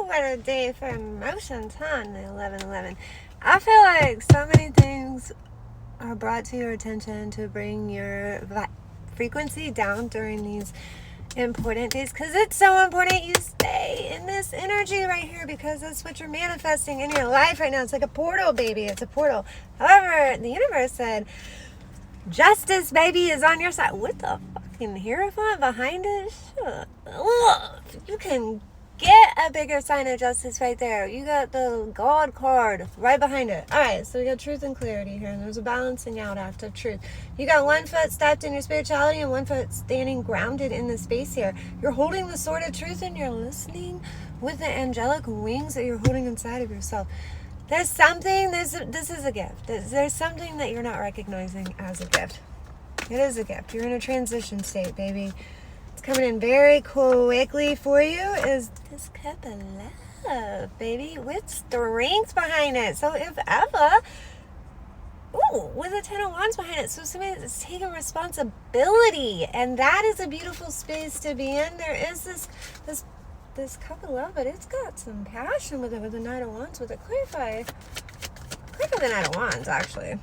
what a day for emotions, huh? The 11:11. I feel like so many things are brought to your attention to bring your frequency down during these important days, because it's so important you stay in this energy right here, because that's what you're manifesting in your life right now. It's like a portal, baby. It's a portal. However, the universe said justice, baby, is on your side. What the fucking hierophant behind it? Shut up. You can get a bigger sign of justice right there. You got the God card right behind it. All right, so we got truth and clarity here, and there's a balancing out act of truth. You got one foot stepped in your spirituality and one foot standing grounded in the space here. You're holding the sword of truth, and you're listening with the angelic wings that you're holding inside of yourself. There's something, this is a gift. There's something that you're not recognizing as a gift. It is a gift. You're in a transition state, baby. It's coming in very quickly for you is this cup of love, baby, with strength behind it. So if ever, with a 10 of Wands behind it, so somebody that's taking responsibility, and that is a beautiful space to be in. There is this cup of love, but it's got some passion with it, with the Knight of Wands, with it. Clarify the Knight of Wands, actually.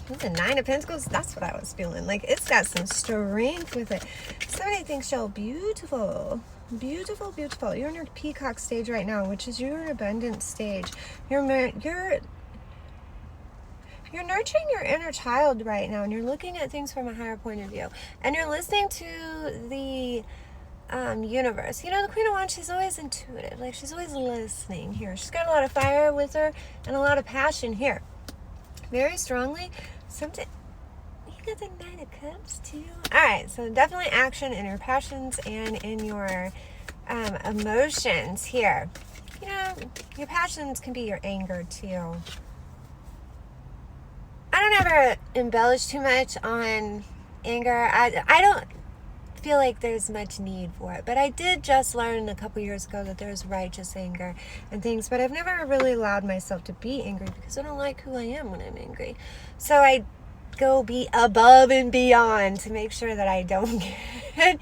With the Nine of Pentacles, that's what I was feeling. Like, it's got some strength with it. Somebody thinks you're beautiful. Beautiful, beautiful. You're in your peacock stage right now, which is your abundant stage. You're nurturing your inner child right now, and you're looking at things from a higher point of view. And you're listening to the universe. You know, the Queen of Wands, she's always intuitive. Like, she's always listening here. She's got a lot of fire with her and a lot of passion here. Very strongly. Something. You got the Knight of Cups too. All right, so definitely action in your passions and in your emotions here. You know, your passions can be your anger too. I don't ever embellish too much on anger. I don't feel like there's much need for it, but I did just learn a couple years ago that there's righteous anger and things, but I've never really allowed myself to be angry because I don't like who I am when I'm angry. So I go be above and beyond to make sure that I don't get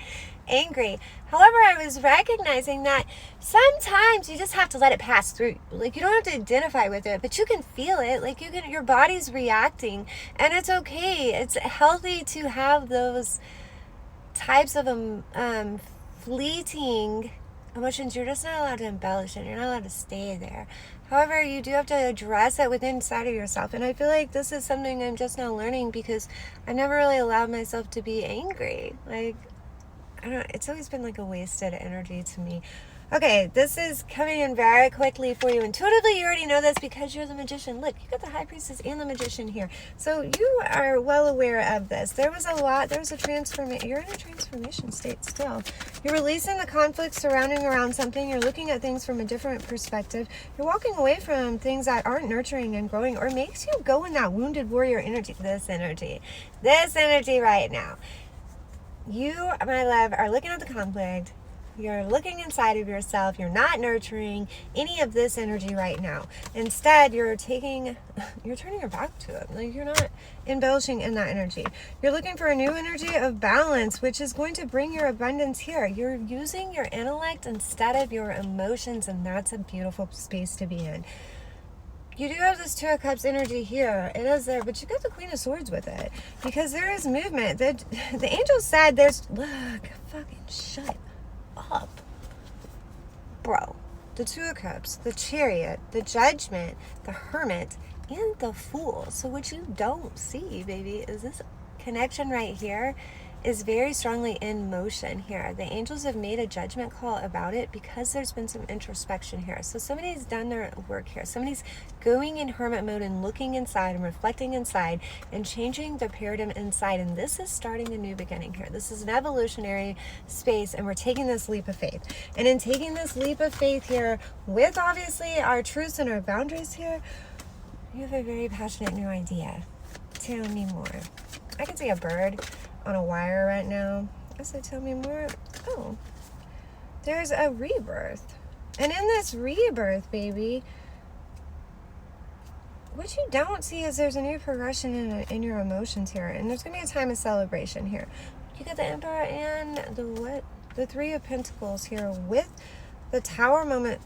angry. However, I was recognizing that sometimes you just have to let it pass through. Like, you don't have to identify with it, but you can feel it. Like, your body's reacting, and it's okay. It's healthy to have those types of fleeting emotions. You're just not allowed to embellish it. You're not allowed to stay there. However, you do have to address it within inside of yourself. And I feel like this is something I'm just now learning, because I've never really allowed myself to be angry. Like, I don't know, it's always been like a wasted energy to me. Okay, this is coming in very quickly for you. Intuitively, you already know this because you're the Magician. Look, you got the High Priestess and the Magician here. So you are well aware of this. There was a transformation. You're in a transformation state still. You're releasing the conflict surrounding around something. You're looking at things from a different perspective. You're walking away from things that aren't nurturing and growing, or makes you go in that wounded warrior energy. This energy right now. You, my love, are looking at the conflict. You're looking inside of yourself. You're not nurturing any of this energy right now. Instead, you're turning your back to it. Like, you're not embellishing in that energy. You're looking for a new energy of balance, which is going to bring your abundance here. You're using your intellect instead of your emotions, and that's a beautiful space to be in. You do have this Two of Cups energy here. It is there, but you got the Queen of Swords with it, because there is movement. The angel said look, fucking shut up, bro. The Two of Cups, the Chariot, the Judgment, the Hermit, and the Fool. So what you don't see, baby, is this connection right here is very strongly in motion here. The angels have made a judgment call about it because there's been some introspection here. So somebody's done their work here. Somebody's going in hermit mode and looking inside and reflecting inside and changing the paradigm inside. And this is starting a new beginning here. This is an evolutionary space, and we're taking this leap of faith. And in taking this leap of faith here, with obviously our truths and our boundaries here, you have a very passionate new idea. Tell me more. I can see a bird on a wire right now. I said, tell me more. Oh, there's a rebirth. And in this rebirth, baby, what you don't see is there's a new progression in your emotions here. And there's going to be a time of celebration here. You got the Emperor and the Three of Pentacles here with the Tower moment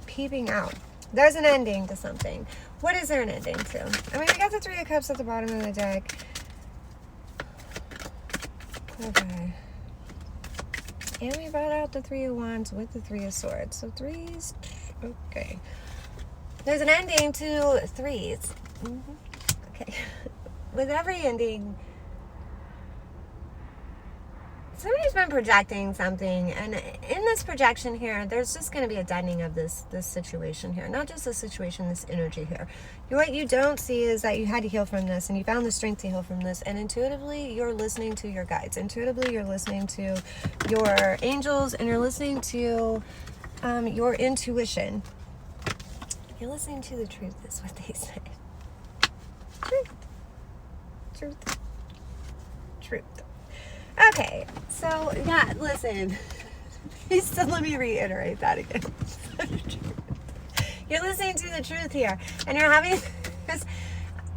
peeping out. There's an ending to something. What is there an ending to? I mean, we got the Three of Cups at the bottom of the deck. Okay. And we brought out the Three of Wands with the Three of Swords. So threes, okay. There's an ending to threes. Okay. With every ending, somebody's been projecting something, and in this projection here, there's just going to be a deadening of this situation here. Not just the situation, this energy here. What you don't see is that you had to heal from this, and you found the strength to heal from this, and intuitively, you're listening to your guides. Intuitively, you're listening to your angels, and you're listening to your intuition. You're listening to the truth, is what they say. Truth. Truth. Truth. Okay, so yeah, listen. So let me reiterate that again. You're listening to the truth here, and you're having this.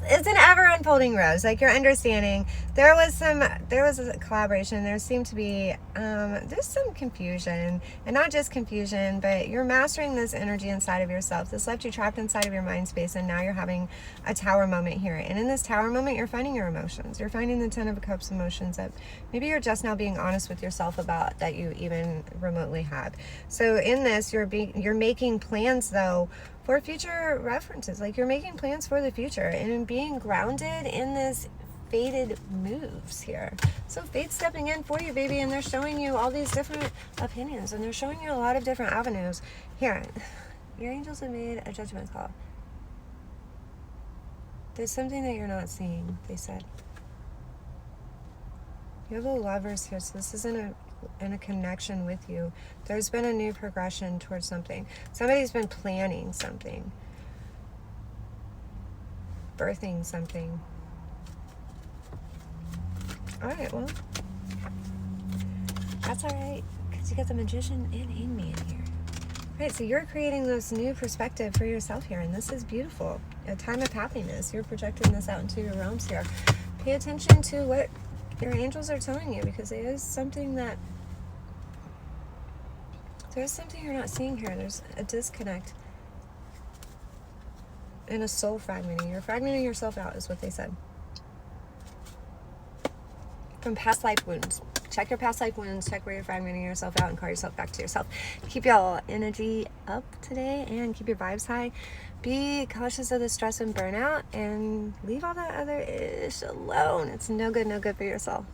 It's an ever unfolding rose. Like, you're understanding. There was a collaboration. There seemed to be there's some confusion, and not just confusion, but you're mastering this energy inside of yourself. This left you trapped inside of your mind space, and now you're having a tower moment here. And in this tower moment, you're finding your emotions. You're finding the Ten of Cups emotions that maybe you're just now being honest with yourself about, that you even remotely have. So in this, you're making plans though for future references. Like, you're making plans for the future and being grounded in this fated moves here. So fate's stepping in for you, baby, and they're showing you all these different opinions, and they're showing you a lot of different avenues. Here, your angels have made a judgment call. There's something that you're not seeing, they said. You have the Lovers here, so this isn't in a connection with you. There's been a new progression towards something. Somebody's been planning something, birthing something. All right, well, that's all right, because you got the Magician and Hangman here. All right, so you're creating this new perspective for yourself here, and this is beautiful. A time of happiness. You're projecting this out into your realms here. Pay attention to what your angels are telling you, because there is something you're not seeing here. There's a disconnect and a soul fragmenting. You're fragmenting yourself out, is what they said. From past life wounds. Check your past life wounds. Check where you're fragmenting yourself out, and call yourself back to yourself. Keep y'all energy up today, and keep your vibes high. Be cautious of the stress and burnout, and leave all that other ish alone. It's no good for your soul.